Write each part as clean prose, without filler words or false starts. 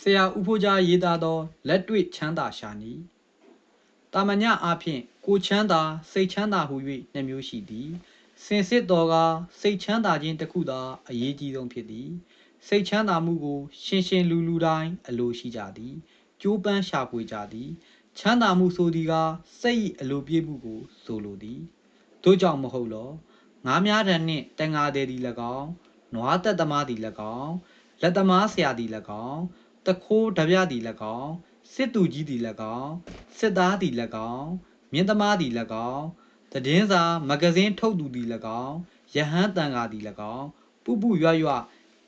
ဆရာဥဖိုးကြားရေးသားသောလက်တွေ့ချမ်းသာရှာနီတာမညအားဖြင့်ကိုချမ်းသာစိတ်ချမ်းသာဟု၍နှစ်မျိုးရှိသည်စင်စစ်တော်ကစိတ်ချမ်းသာခြင်းတစ်ခုသာအရေးကြီးဆုံးဖြစ်သည်စိတ်ချမ်းသာမှုကိုရှင်းရှင်းလူတိုင်းအလိုရှိကြသည်ကြိုးပမ်းရှာဖွေကြသည်ချမ်းသာမှုဆိုသည်ကစိတ်၏အလိုပြည့်မှုကိုဆိုလိုသည်တို့ကြောင့်မဟုတ်လောငါးများတန်နှင့်တန်ငါသည်သည်၎င်းနွားသက်သမားသည်၎င်းလက်သမားဆရာသည်၎င်းတခိုးတပြသည်၎င်းစစ်သူကြီးသည်၎င်းစစ်သားသည်၎င်းမြင်းသမားသည်၎င်းသတင်းစာမဂဇင်းထုတ်သူသည်၎င်းယဟန်တန်ဃာသည်၎င်းပူပူရွရွ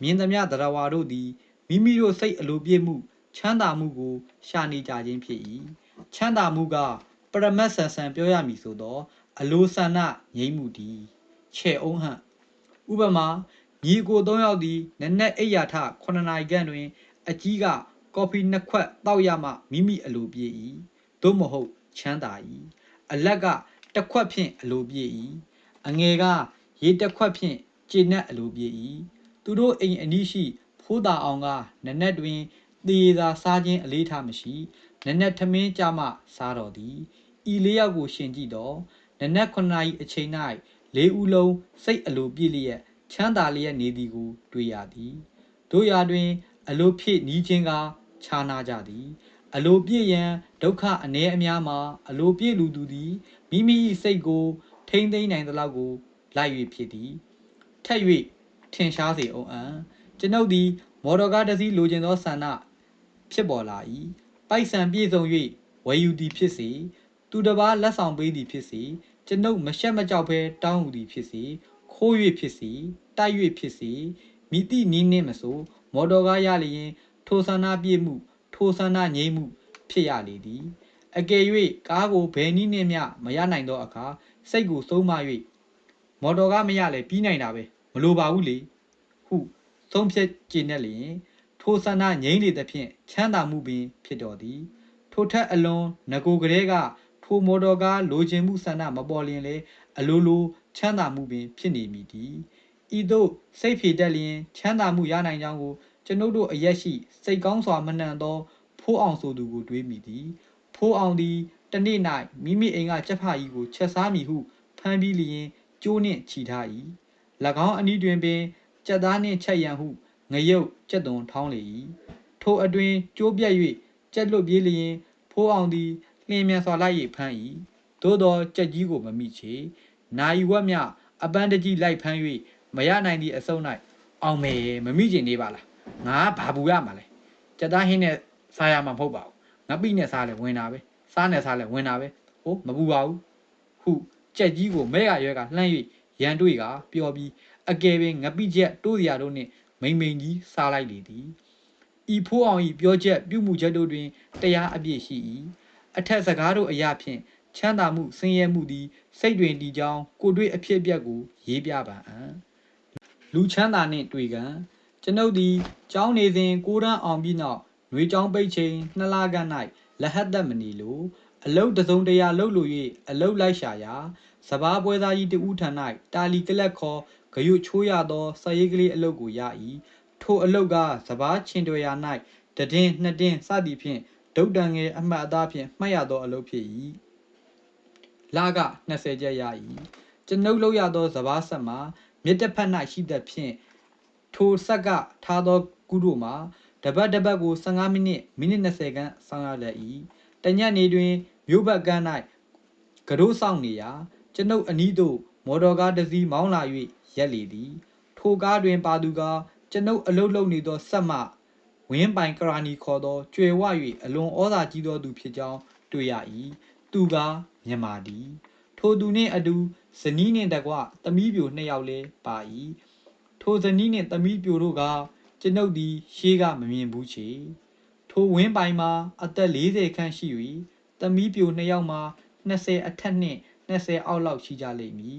မြင်သမျှတရားဝါတို့သည်မိမိတို့စိတ်အလိုပြည့်မှုချမ်းသာမှုကိုရှာနေကြခြင်းဖြစ်၏ချမ်းသာမှုကပရမတ်ဆန်ဆန်ပြောရမည်ဆိုသောအလိုဆန္ဒငြိမ်းမှုသည်ခြေအုံးဟံ့ဥပမာညီကို၃ယောက်သည်နက်နက်အိယာထ9နာရီခန့်တွင်အကြီးကကော်ဖီ2ခွက်တောက်ရမှမိမိအလိုပြည့်၏သို့မဟုတ်ချမ်းသာ၏အလက်ကတစ်ခွက်ဖြင့်အလိုပြည့်၏အငယ်ကရေတစ်ခွက်ဖြင့်ကျေနပ်အလိုပြည့်၏သူတို့အိမ်အနီးရှိဖိုးတာအောင်ကနက်နက်တွင်သေသာစားခြင်းအလေးထားမရှိနက်နက်ထမင်းကြမှစားတော်သည်ဤ၄ယောက်ကိုရှင်ကြည့်တော့နက်နက်9နာရီအချိန်၌၄ဦးလုံးစိတ်အလိုပြည့်လျက်ချမ်းသာလျက်နေသည်ကိုတွေ့ရသည်တို့ရာတွင်အလိုဖြည့်နီးခြင်းကခြားနာကြသည်အလိုပြည့်ရန်ဒုက္ခအနည်းအများမှာအလိုပြည့်လူသူသည်မိမိ၏စိတ်ကိုထိမ့်သိမ်းနိုင်သလောက်ကိုလိုက်၍ဖြစ်သည်ထက်၍ထင်ရှားစေအောင်ကျွန်ုပ်သည်မော်တော်ကားတစ်စီးလိုချင်သောဆန္ဒဖြစ်ပေါ်လာ၏ပိုက်ဆံပြည့်စုံ၍ဝယ်ယူသည်ဖြစ်စေသူတစ်ပါးလက်ဆောင်ပေးသည်ဖြစ်စေကျွန်ုပ်မရှက်မကြောက်ဘဲတောင်းယူသည်ဖြစ်စေခိုး၍ဖြစ်စေတိုက်၍ဖြစ်စေမိသည့်နည်းနှင့်မဆိုမော်တော်ကားရလျင်ထိုဆန္ဒပြည့်မှုထိုဆန္ဒငြိမ်းမှုဖြစ်ရလေသည်အကယ်၍ကားကိုဘယ်နည်းနှင့်မျှမရနိုင်သောအခါစိတ်ကိုဆုံးမ၍မော်တော်ကားမရလဲပြီးနိုင်တာပဲမလိုပါဘူးလေဟုဆုံးဖြတ်ကျေနပ်လျင်ထိုဆန္ဒငြိမ်းလေသဖြင့်ချမ်းသာမှုပင်ဖြစ်တော်သည်ထိုထက်အလွန်ငကိုကလေးကထိုမော်တော်ကားလိုချင်မှုဆန္ဒမပေါ်လျင်လေအလိုလိုချမ်းသာမှုပင်ဖြစ်နေမည်သည်ဤသို့စိတ်ဖြည့်တတ်လျင်ချမ်းသာမှုရနိုင်ကြောင်းကိုကျွန်ုပ်တို့အရက်ရှိစိတ်ကောင်းစွာမနှံသောဖိုးအောင်ဆိုသူကိုတွေးမိသည်ဖိုးအောင်သည်တနေ့၌မိမိအိမ်ကကြက်ဖကြီးကိုချက်စားမည်ဟုဖမ်းပြီးလျင်ကျိုးနှင့်ချီထား၏၎င်းအနီးတွင်ပင်ကြက်သားနှင့်ချက်ရန်ဟုငရုတ်ကြက်သွန်ထောင်းလေ၏ထိုအတွင်ကျိုးပြက်၍ကြက်လွတ်ပြေးလျင်ဖိုးအောင်သည်လျင်မြန်စွာလိုက်၍ဖမ်း၏သို့သောကြက်ကြီးကိုမမိချေနာယီဝက်မြအပန်းတကြီးလိုက်ဖမ်း၍မရနိုင်သည့်အစုံ၌အောင်မယ်မမိကျင်နေပါလားငါဘာဘူးရမှာလဲကြက်သားဟင်းနဲ့စားရမှာမဟုတ်ပါဘူးငါပိနဲ့စားလဲဝင်တာပဲစားနဲ့စားလဲဝင်တာပဲဟိုမပူပါဘူးဟုကြက်ကြီးကိုမဲ့ရရွက်ကလှမ်း၍ရန်တွေ့ကပျော်ပြီးအကယ်ပင်ငပိချက်တိုးစရာတို့နှင့်မိန်မိန်ကြီးစားလိုက်လေသည်ဤဖိုးအောင်၏ပြောချက်ပြုမှုချက်တို့တွင်တရားအပြည့်ရှိ၏အထက်စကားတို့အရာဖြင့်ချမ်းသာမှုဆင်းရဲမှုသည်စိတ်တွင်တည်ကြောင်းကိုတွေ့အဖြစ်အပျက်ကိုရေးပြပါအံ့လူချမ်းသာနှင့်တွေ့ကံကျွန်ုပ်သည်ကျောင်းနေစဉ်ကိုတန်းအောင်ပြီးနောက်ຫນွေကျောင်းပိတ်ချိန်2လခန့်၌လဟတ်သက်မနေလိုအလုတ်တစုံတရာလှုပ်လို့၍အလုတ်လိုက်ရှာရာစပားပွဲသားကြီးတဦးထံ၌တာလီကလက်ခေါ်ဂယုချိုးရသောစရေးကလေးအလုတ်ကိုရ၏ထိုအလုတ်ကစပားချင်တွယ်ရာ၌တည်င်းနှစ်တင်းစသည်ဖြင့်ဒုတ်တန်ငယ်အမှတ်အသားဖြင့်မှတ်ရသောအလုတ်ဖြစ်၏လက20ကျပ်ရ၏ကျွန်ုပ်လုပ်ရသောစပားဆက်မှာမြစ်တစ်ဖက်၌ရှိသဖြင့်ထိုဆက်ကထားသောကုတို့မှာတပတ်ကို15မိနစ်20ခန့်စောင့်ရတတ်၏တညနေတွင်မြို့ဘက်ကမ်း၌ကတော့ဆောင်နေရာကျွန်ုပ်အနီးသို့မော်တော်ကားတစ်စီးမောင်းလာ၍ရက်လေသည်ထိုကားတွင်ပါသူကကျွန်ုပ်အလုပ်လုပ်နေသောဆက်မှဝင်းပိုင်ကရာနီခေါ်သောကျွယ်ဝ၍အလွန်ဩဇာကြီးသောသူဖြစ်ကြောင်းတွေ့ရ၏သူကမြန်မာသည်ထိုသူနှင့်အတူဇနီးနှင့်တကွသမီးပြို2ယောက်လည်းပါ၏ထိုဇနီးနှင့်သမီးပြိုတို့ကကျွန်ုပ်သည်ရှေးကမမြင်ဘူးချေထိုဝင်းပိုင်မှာအသက်40ခန့်ရှိ၍သမီးပြို2ယောက်မှာ20အထက်နှင့်20အောက်လောက်ရှိကြလိမ့်မည်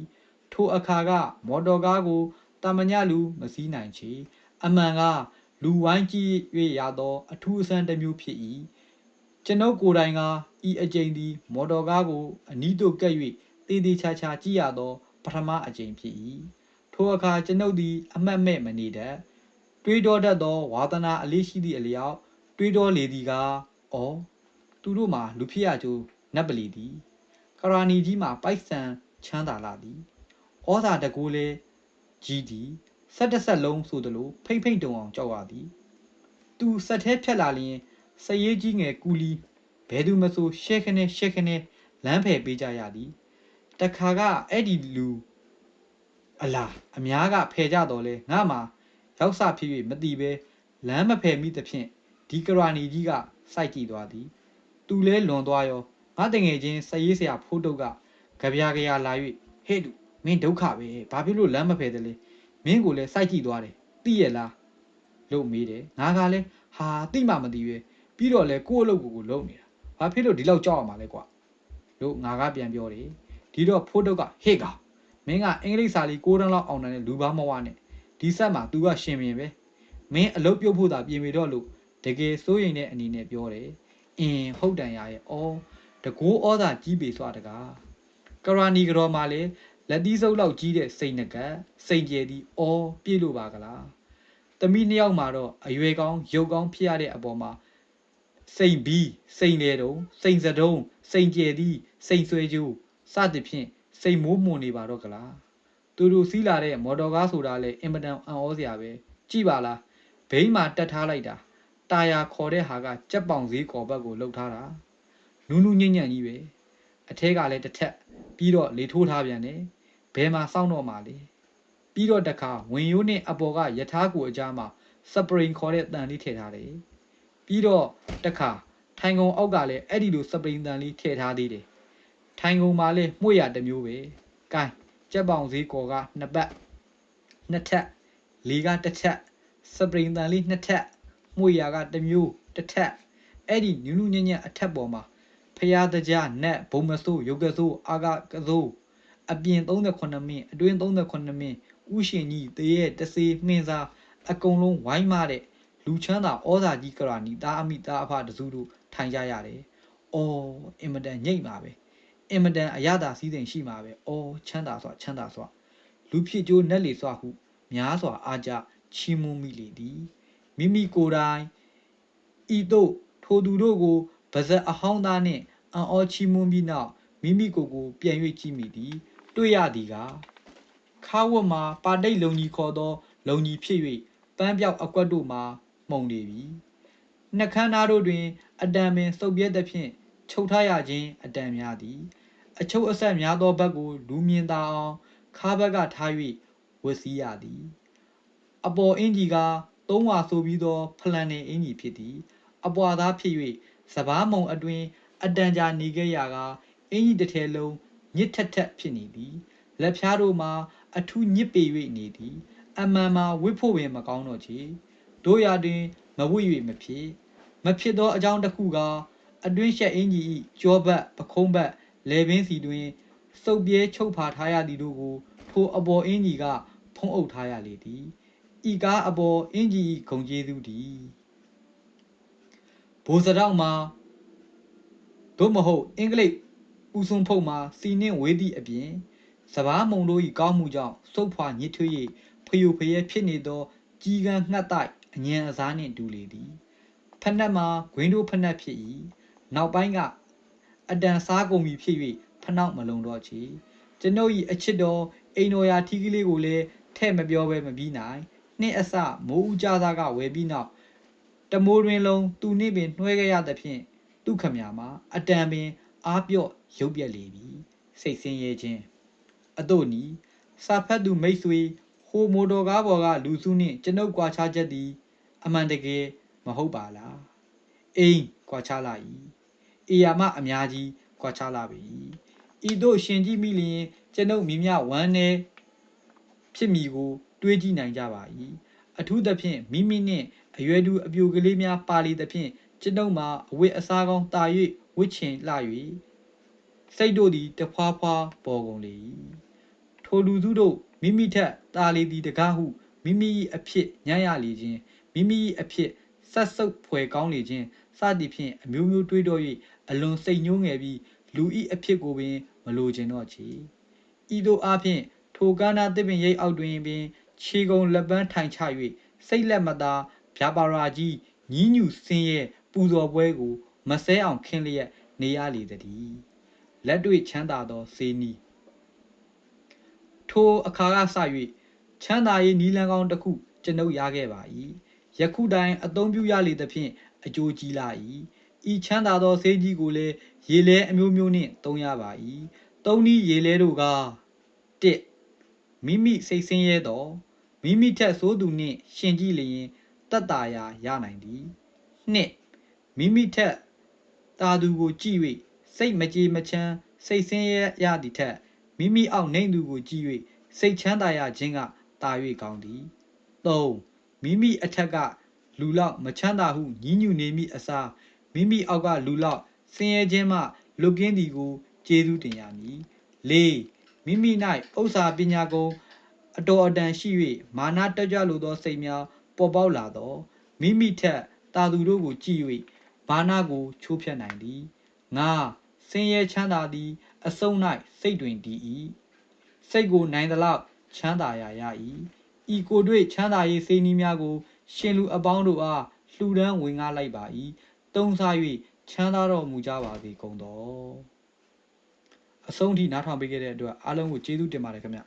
ထိုအခါကမော်တော်ကားကိုတာမညလူမစည်းနိုင်ချေအမှန်ကလူဝိုင်းကြည့်၍ရသောအထူးအဆန်းတစ်မျိုးဖြစ်၏ကျွန်ုပ်ကိုယ်တိုင်ကဤအကြိမ်သည်မော်တော်ကားကိုအနီးသို့ကပ်၍တေးသေးချာချာကြည့်ရသောပထမအကြိမ်ဖြစ်၏ထိုအခါကျွန်ုပ်သည်အမှတ်မဲ့မနေတတ်တွေးတောတတ်သောဝါသနာအလေးရှိသည့်အလျောက် တွေးတော်လေသည်ကအော်သူတို့မှာလူဖြစ်ရကျိုးနတ်ပလီသည်ကရာနီကြီးမှာပိုက်ဆံချမ်းသာလာသည်ဩဇာတကူလေကြီးသည်ဆက်တစ်ဆက်လုံးဆိုသလိုဖိမ့်ဖိမ့်တုံအောင်ကြောက်ရသည်သူဆက်သေးဖြတ်လာလျင်စရေးကြီးငယ်ကူလီဘဲသူမဆိုရှဲခနဲလမ်းဖယ်ပေးကြရသည်တခါကအဲ့ဒီလူအလားအများကဖယ်ကြတော်လဲငါမှာရောက်စဖြစ်၍မတိပဲလမ်းမဖယ်မိသဖြင့်ဒီကရာနီကြီးကစိုက်ကြည့်သွားသည်သူလဲလွန်သွားရောငါတငယ်ချင်းစရေးဆရာဖိုးတုတ်ကကြပြာကြရာလာ၍ဟဲ့လူမင်းဒုက္ခပဲဘာဖြစ်လို့လမ်းမဖယ်တယ်လဲမင်းကိုလည်းစိုက်ကြည့်သွားတယ်သိရလားလို့မေးတယ်ငါကလည်းဟာသိမှမသိပဲပြီးတော့လဲကိုယ့်အလုပ်ကိုလုပ်နေတာဘာဖြစ်လို့ဒီလောက်ကြောက်ရမှာလဲကွာလို့ငါကပြန်ပြောတယ်ဒီတော့ဖိုးတုတ်ကဟေ့ကောင်မင်းကအင်္ဂလိပ်စာလေး6တန်းလောက်အောင်တဲ့လူဘာမဝနဲ့ဒီဆက်မှာ तू ကရှင်မြင်ပဲမင်းအလုပ်ပြုတ်ဖို့သာပြင်ပေတော့လို့တကယ်စိုးရိမ်တဲ့အနေနဲ့ပြောတယ်ဟုတ်တန်ရရဲ့အော်တကိုးဩဇာကြီးပေစွာတကားကရာနီကြော်မှာလေလက်သီးစုပ်လောက်ကြီးတဲ့စိန်နကစိန်ကျဲသည်အော်ပြေးလို့ပါကလားသမီးနှစ်ယောက်မှာတော့အရွယ်ကောင်းရုပ်ကောင်းဖြစ်ရတဲ့အပေါ်မှာစိန်ဘီစိန်လေတုံစိန်စတုံးစိန်ကျဲသည်စိန်ဆွဲကျိုးစသဖြင့်စိန်မိုးမွန်နေပါတော့ကလားသူတို့စီးလာတဲ့မော်တော်ကားဆိုတာလေအင်မတန်အံ့ဩစရာပဲကြည့်ပါလားဘိန်းမှာတက်ထားလိုက်တာတာယာခေါ်တဲ့ဟာကကြက်ပေါင်စည်းကော်ဘက်ကိုလှုပ်ထားတာနူးနူးညံ့ညံ့ကြီးပဲအထဲကလည်းတစ်ထက်ပြီးတော့လေထိုးထားပြန်တယ်ဘယ်မှာစောင့်တော့မှလဲပြီးတော့တခါဝင်ရိုးနဲ့အပေါ်ကယထာကိုအကြားမှာစပရင်ခေါ်တဲ့တန်လေးထည့်ထားတယ်ပြီးတော့တခါထိုင်ကုန်အောက်ကလည်းအဲ့ဒီလိုစပရင်တန်လေးထည့်ထားသေးတယ်ထိုင်ကုန်မှာလည်းမှု့ရတစ်မျိုးပဲကဲကြက်ပေါင်စည်းကော်ကနှစ်ပတ်နှစ်ထက်လေကတစ်ထက်စပရင်တန်လေးနှစ်ထက်မှု့ရကတစ်မျိုးတစ်ထက်အဲ့ဒီနူးနူးညံ့ညံ့အထက်ပေါ်မှာဖျားတကြားနက်ဘုံမဆိုးရုပ်ကဆိုးအာကကဆိုးအပြင်38မင်းအတွင်း38မင်းဥရှင်ကြီးတရေတစေမှင်းစားအကုန်လုံးဝိုင်းမတဲ့လူချမ်းသာဩဇာကြီးကရာနီသားအမိသားအဖတစုတို့ထိုင်ကြရတယ်။အော်အင်မတန်ညိတ်ပါပဲ။အင်မတန်အရသာစည်းစိမ်ရှိမှာပဲ။အော်ချမ်းသာစွာလူဖြစ်ကျိုးနက်လေစွာဟုများစွာအားကြချီးမွမ်းမိလေသည်။မိမိကိုယ်တိုင်ဤသို့ထိုသူတို့ကိုဗဇက်အဟောင်းသားနှင့်အံ့ဩချီးမွမ်းပြီးနောက်မိမိကိုယ်ကိုပြန်၍ကြည့်မိသည်တွေ့ရသည်ကခါဝတ်မှာပါတိတ်လုံကြီးခေါ်သောလုံကြီးဖြစ်၍ပန်းပြောက်အကွက်တို့မှာမှုန်နေပြီနှက်ခမ်းသားတို့တွင်အတန်ပင်စုပ်ပြဲသဖြင့်ချုပ်ထားရခြင်းအတန်များသည်အချုပ်အဆက်များသောဘက်ကိုလူမြင်သာအောင်ခါဘက်ကထား၍ဝတ်စည်းရသည်အပေါ်အင်ကြီးကသုံးဝါဆိုပြီးသောဖလန်နေအင်ကြီးဖြစ်သည်အပွားသားဖြစ်၍စပားမုံအတွင်အတန်ကြာနေခဲ့ရကအင်ကြီးတစ်ထည်လုံးညစ်ထက်ထက်ဖြစ်နေသည်လက်ဖြားတို့မှာအထူးညစ်ပေ၍နေသည်အမှန်မှာဝစ်ဖို့ပင်မကောင်းတော့ချေတို့ရာတွင်မဝစ်၍မဖြစ်သောအကြောင်းတစ်ခုကအတွင်းရှက်အင်ကြီး၏ကြောဘက်ပခုံးဘက်လေပင်စီတွင်စုပ်ပြဲချုပ်ဖာထားရသည်တို့ကိုထိုအပေါ်အင်ကြီးကဖုံးအုပ်ထားရလေသည်ဤကားအပေါ်အင်ကြီးဂုံကျေးဇူးသည်ဘိုးစတောက်မှာသို့မဟုတ်အင်္ဂလိပ်ဦးစွန်ဖုတ်မှာစီနှင့်ဝေးသည့်အပြင်စပားမုံတို့၏ကောင်းမှုကြောင့်စုပ်ဖွာညစ်ထွေး၍ဖျို့ဖျဲဖြစ်နေသောကြီးကန်းငှက်တိုက်အညံအစားနှင့်တူလေသည်ဖက်နှက်မှာဂွင်းတို့ဖက်နှက်ဖြစ်၏နောက်ပိုင်းကအတန်စားကုန်ပြီဖြစ်၍ဖနှောက်မလုံတော့ချေကျွန်ုပ်၏အချစ်တော်အိမ်တော်ရာထီးကလေးကိုလည်းထဲ့မပြောဘဲမပြီးနိုင်နှင့်အစမိုးဦးကြသားကဝယ်ပြီးနောက်တမိုးတွင်လုံးသူနှင့်ပင်နှွှဲခဲ့ရသဖြင့်သူခမမှာအတန်ပင်အားပြော့ရုပ်ပြက်လေပြီစိတ်ဆင်းရဲခြင်းအတို့နီစာဖတ်သူမိတ်ဆွေဟိုမိုတော်ကားပေါ်ကလူစုနှင့်ကျွန်ုပ်ကွာခြားချက်သည်အမှန်တကယ်မဟုတ်ပါလားအိမ်ကွာခြားလာ၏အေယာမအများကြီးကွာခြားလာပြီဤတို့ရှင်ကြည့်မိလျင်ကျွန်ုပ်မိမြဝမ်းနေဖြစ်မိကိုတွေးကြည့်နိုင်ကြပါ၏အထူးသဖြင့်မိမိနှင့်အရွယ်တူအပြိုကလေးများပါလီသဖြင့်ကျွန်ုပ်မှာအဝတ်အစားကောင်းတာ၍ဝစ်ချင်လှ၍စိတ်တို့သည်တဖွာဖွာပေါ်ကုန်လေ၏ထိုလူစုတို့မိမိထက်တာလီသည်တကားဟုမိမိ၏အဖြစ်ညံ့ရလေခြင်းမိမိ၏အဖြစ်ဆက်ဆုပ်ဖွယ်ကောင်းလေခြင်းစသည်ဖြင့်အမျိုးမျိုးတွေးတော့၍အလွန်စိတ်ညှိုးငယ်ပြီးလူ၏အဖြစ်ကိုပင်မလိုချင်တော့ချေဤသို့အားဖြင့်ထိုကန္နာတစ်ပင်ရိပ်အောက်တွင်ပင်ခြေကုံလက်ပန်းထိုင်ချ၍စိတ်လက်မသာဗျာပါရာကြီး ညီးညူဆင်းရဲပူဇော်ပွဲကိုမဆဲအောင်ခင်းလျက်နေရလေသည်လက်တွေ့ချမ်းသာသောစေနီးထိုအခါကစ၍ချမ်းသာရေးနီလန်းကောင်းတစ်ခုကျွန်ုပ်ရခဲ့ပါ၏ယခုတိုင်အသုံးပြုရလေသဖြင့်အကျိုးကြီးလာ၏ဤချမ်းသာသောဆေးကြီးကိုလည်းရေလဲအမျိုးမျိုးနှင့်သုံးရပါ၏သုံးနည်းရေလဲတို့က1မိမိစိတ်ဆင်းရဲသောမိမိထက်ဆိုးသူနှင့်ရှင်ကြည့်လျင်တက်တာရာရနိုင်သည်2မိမိထက်တာသူကိုကြည့်၍စိတ်မကြေမချမ်းစိတ်ဆင်းရဲရသည့်ထက်မိမိအောက်နှိမ်သူကိုကြည့်၍စိတ်ချမ်းသာရခြင်းကတာ၍ကောင်းသည်3မိမိအထက်ကလူလောက်မချမ်းသာဟုညှဉ်းညူနေမိအစားမိမိအောက်ကလူလောက်ဆင်းရဲခြင်းမှလွတ်ကင်းသည်ကိုကျေးဇူးတင်ရမည်4မိမိ၌ဥစ္စာပညာကုန်အတော်အတန်ရှိ၍မာနတက်ကြွလိုသောစိတ်များပေါ်ပေါက်လာသောမိမိထက်တာသူတို့ကိုကြည့်၍ဘာနာကိုချိုးဖျက်နိုင်သည်5ဆင်းရဲချမ်းသာသည်အစုံ၌စိတ်တွင်တည်၏စိတ်ကိုနိုင်သလောက်ချမ်းသာရာရ၏ဤကိုတွေ့ချမ်းသာရေးစေနည်းများကိုရှင်လူအပေါင်းတို့အားလှူဒန်းဝင်ငှလိုက်ပါ၏သုံးစား၍ချမ်းသာတော်မူကြပါစေကုန်သောအဆုံးထိနားထောင်ပေးခဲ့တဲ့အတွက်အားလုံးကိုကျေးဇူးတင်ပါတယ်ခင်ဗျ